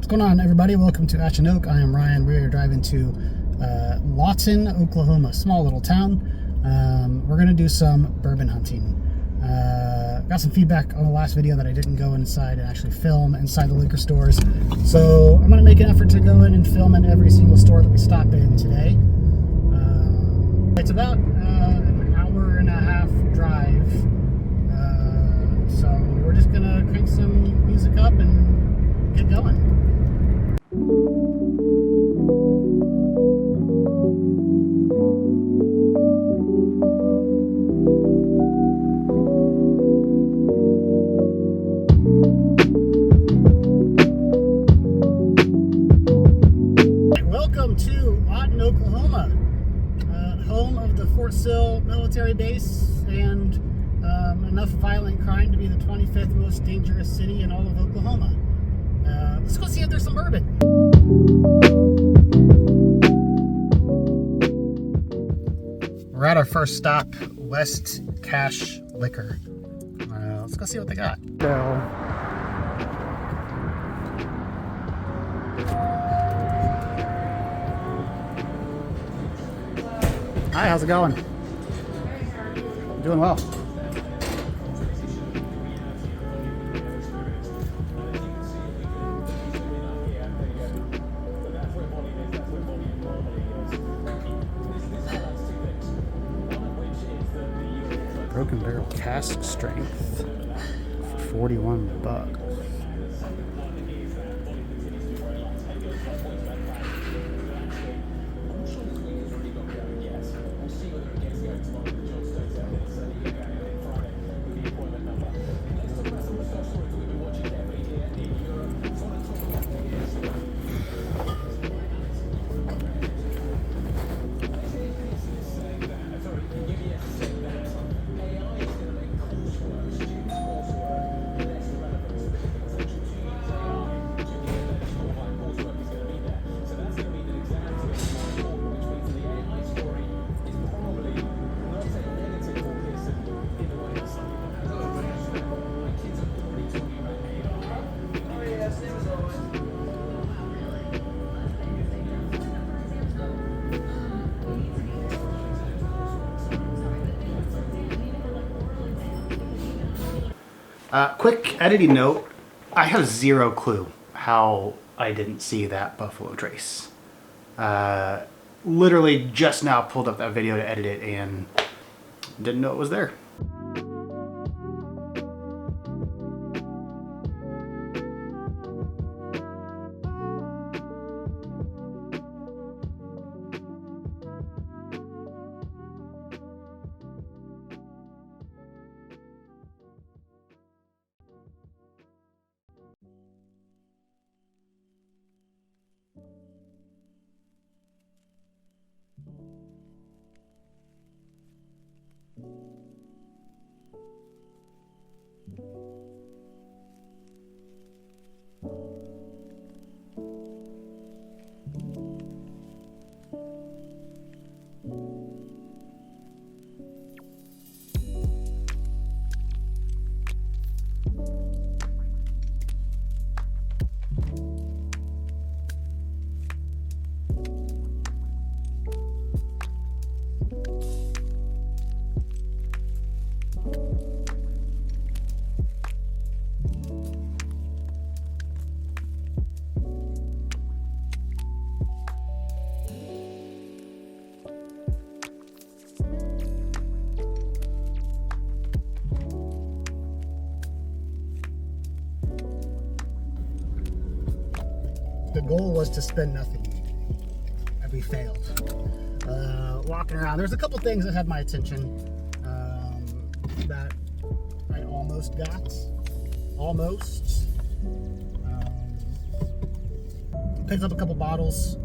What's going on, everybody? Welcome to Achinoke. I am Ryan. We are driving to Lawton, Oklahoma, small little town. We're going to do some bourbon hunting. Got some feedback on the last video that I didn't go inside and actually film inside the liquor stores. So I'm going to make an effort to go in and film in every single store that we stop in today. It's about an hour and a half drive. So we're just going to crank some music up and get going. Welcome to Lawton, Oklahoma, home of the Fort Sill military base and enough violent crime to be the 25th most dangerous city in all of Oklahoma. Let's go see if there's some bourbon. We're at our first stop, West Cache Liquor. Let's go see what they got. Hi, how's it going? Doing well. Broken barrel cask strength for $41. Quick editing note, I have zero clue how I didn't see that Buffalo Trace. Literally just now pulled up that video to edit it and didn't know it was there. The goal was to spend nothing, and we failed. Walking around, there's a couple things that had my attention that I almost got. Picked up a couple bottles,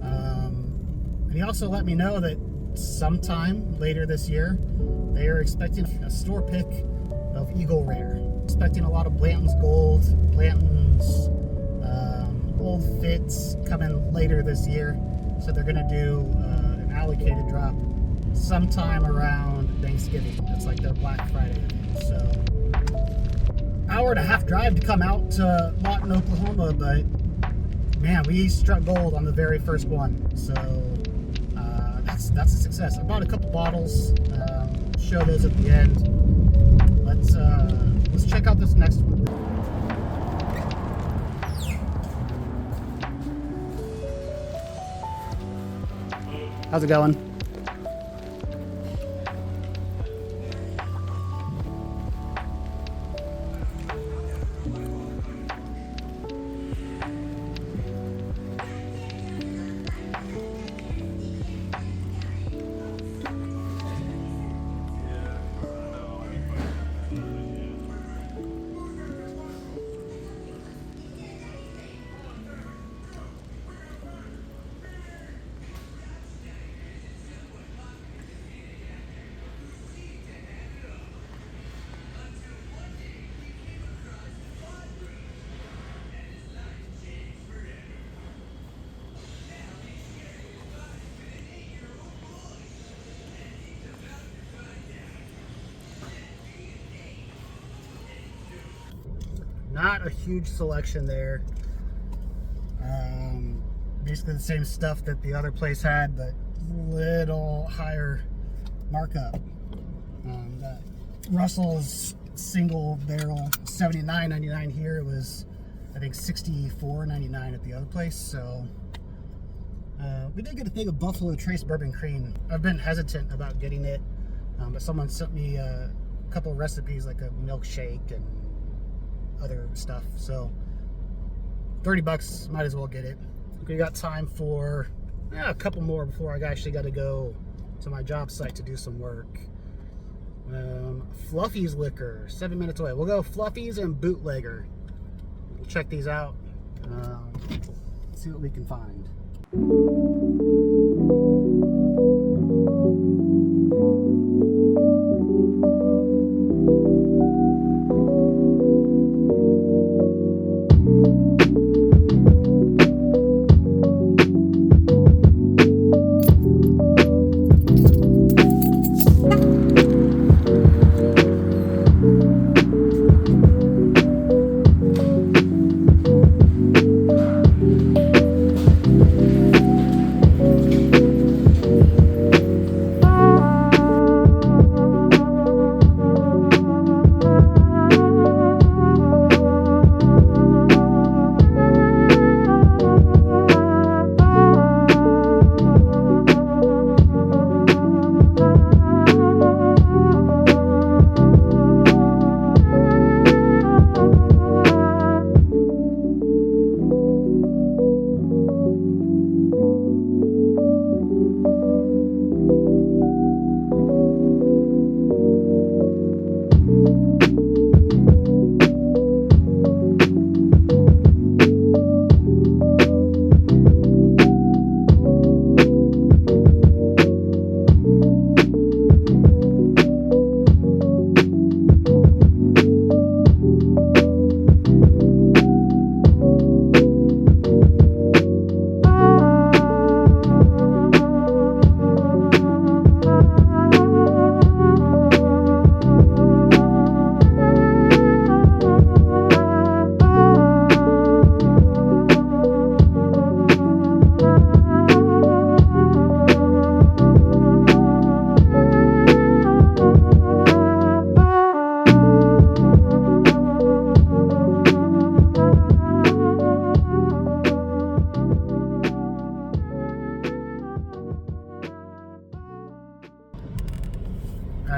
and he also let me know that sometime later this year they are expecting a store pick of Eagle Rare. Expecting a lot of Blanton's Gold, Blanton's Old Fits coming later this year, so they're gonna do an allocated drop sometime around Thanksgiving. It's like their Black Friday event. So hour and a half drive to come out to Lawton, Oklahoma, but man, we struck gold on the very first one. So that's a success. I bought a couple bottles. Show those at the end. Let's check out this next one. How's it going? Not a huge selection there. Basically the same stuff that the other place had, but little higher markup. That Russell's single barrel $79.99 here. It was, I think, $64.99 at the other place. So we did get a thing of Buffalo Trace Bourbon Cream. I've been hesitant about getting it, but someone sent me a couple of recipes, like a milkshake and other stuff. So $30, might as well get it. We got time for a couple more before I actually got to go to my job site to do some work. Fluffy's Liquor, 7 minutes away. We'll go Fluffy's and Bootlegger. We'll check these out. See what we can find.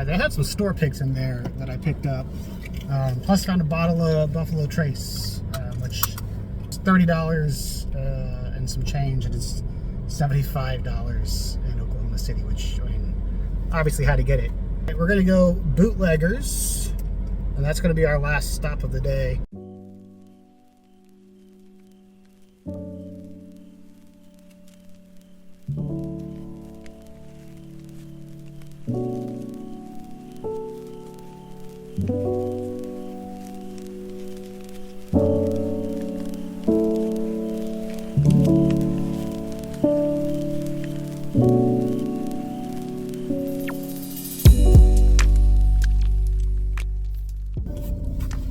They had some store picks in there that I picked up. Plus found a bottle of Buffalo Trace, which is $30 and some change, and it's $75 in Oklahoma City, which, I mean, obviously had to get it. We're gonna go Bootleggers, and that's gonna be our last stop of the day.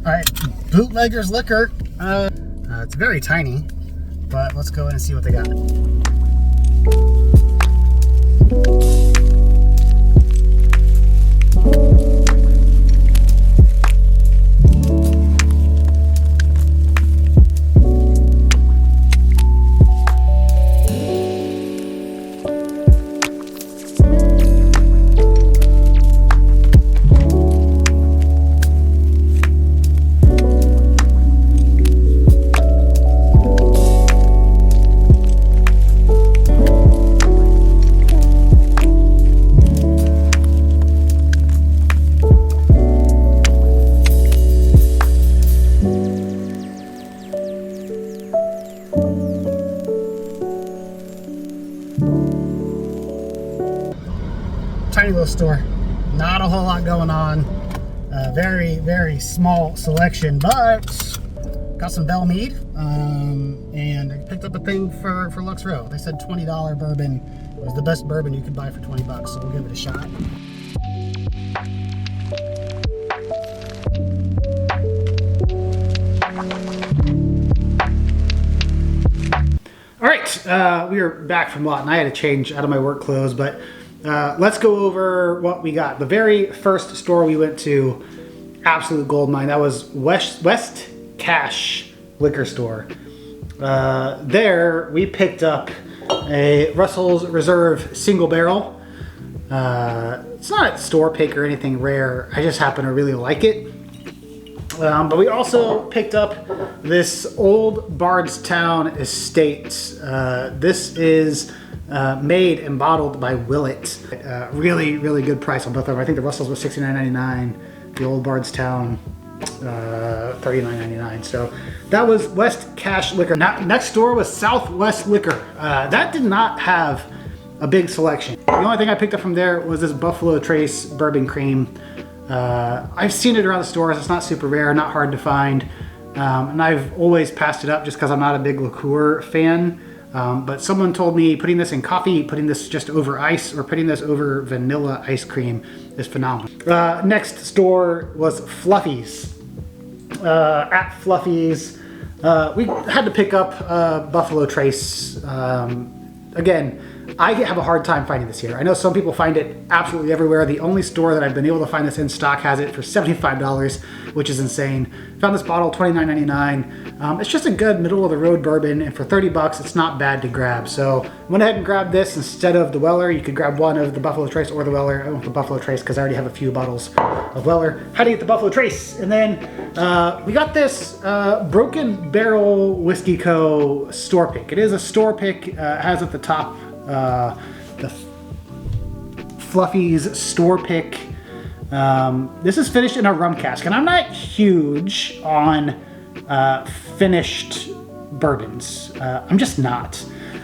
Alright, Bootleggers Liquor. It's very tiny, but let's go in and see what they got. Tiny little store, not a whole lot going on. Very, very small selection, but got some Bell Mead, and I picked up a thing for Lux Row. They said $20 bourbon was the best bourbon you could buy for 20 bucks, so we'll give it a shot. All right, we are back from Lawton. I had to change out of my work clothes, but let's go over what we got. The very first store we went to, absolute goldmine. That was West Cache Liquor Store. There we picked up a Russell's Reserve single barrel. It's not a store pick or anything rare. I just happen to really like it. But we also picked up this Old Bardstown Estate. This is made and bottled by Willet. Really, really good price on both of them. I think the Russell's was $69.99. The Old Bardstown, $39.99. So that was West Cache Liquor. Next door was Southwest Liquor. That did not have a big selection. The only thing I picked up from there was this Buffalo Trace Bourbon Cream. I've seen it around the stores. It's not super rare, not hard to find. And I've always passed it up just because I'm not a big liqueur fan. But someone told me putting this in coffee, putting this just over ice, or putting this over vanilla ice cream is phenomenal. Next store was Fluffy's. At Fluffy's, we had to pick up Buffalo Trace. Again, I have a hard time finding this here. I know some people find it absolutely everywhere. The only store that I've been able to find this in stock has it for $75, which is insane. Found this bottle, $29.99. It's just a good middle of the road bourbon, and for 30 bucks, it's not bad to grab. So went ahead and grabbed this instead of the Weller. You could grab one of the Buffalo Trace or the Weller. I went with the Buffalo Trace because I already have a few bottles of Weller. Had to get the Buffalo Trace. And then we got this Broken Barrel Whiskey Co. store pick. It is a store pick. It has at the top the Fluffy's store pick. This is finished in a rum cask, and I'm not huge on finished bourbons. I'm just not.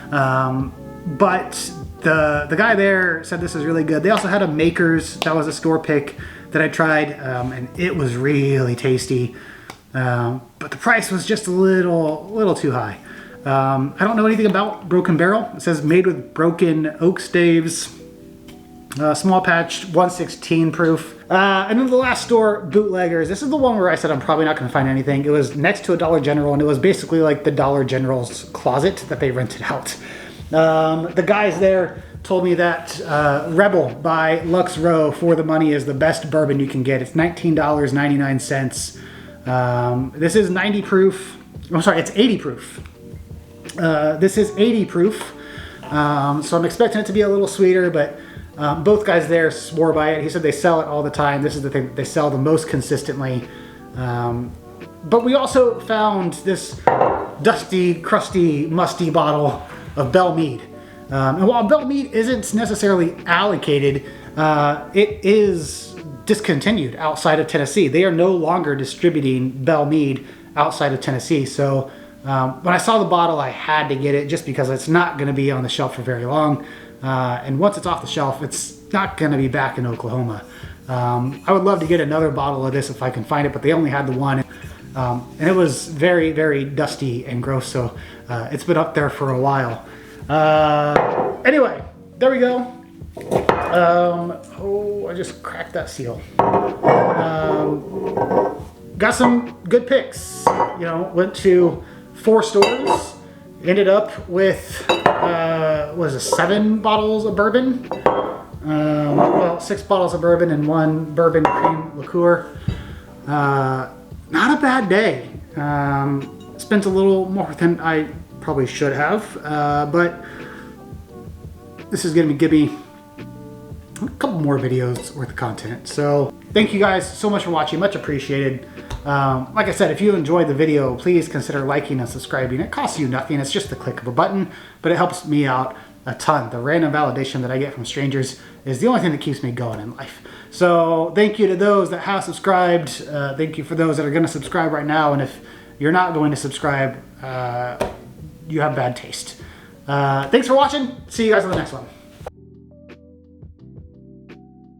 But the guy there said this is really good. They also had a Maker's. That was a store pick that I tried, and it was really tasty. But the price was just a little too high. I don't know anything about Broken Barrel. It says made with broken oak staves, small patch, 116 proof. And then the last store, Bootleggers. This is the one where I said I'm probably not going to find anything. It was next to a Dollar General, and it was basically like the Dollar General's closet that they rented out. The guys there told me that Rebel by Lux Row for the money is the best bourbon you can get. It's $19.99. This is 90 proof. I'm sorry, it's 80 proof. This is 80 proof, so I'm expecting it to be a little sweeter, but both guys there swore by it. He said they sell it all the time. This is the thing that they sell the most consistently. But we also found this dusty, crusty, musty bottle of Bell Mead. And while Bell Mead isn't necessarily allocated, it is discontinued outside of Tennessee. They are no longer distributing Bell Mead outside of Tennessee. So when I saw the bottle, I had to get it just because it's not going to be on the shelf for very long. And once it's off the shelf, it's not going to be back in Oklahoma. I would love to get another bottle of this if I can find it, but they only had the one. And it was very, very dusty and gross, so it's been up there for a while. Anyway, there we go. Oh, I just cracked that seal. Got some good picks. You know, went to 4 stores, Ended up with, what is it, 7 bottles of bourbon. Well, 6 bottles of bourbon and 1 bourbon cream liqueur. Not a bad day. Spent a little more than I probably should have, but this is going to give me a couple more videos worth of content. So thank you guys so much for watching. Much appreciated. Like I said, if you enjoyed the video, please consider liking and subscribing. It costs you nothing. It's just the click of a button, but it helps me out a ton. The random validation that I get from strangers is the only thing that keeps me going in life. So thank you to those that have subscribed. Thank you for those that are going to subscribe right now. And if you're not going to subscribe, you have bad taste. Thanks for watching. See you guys on the next one.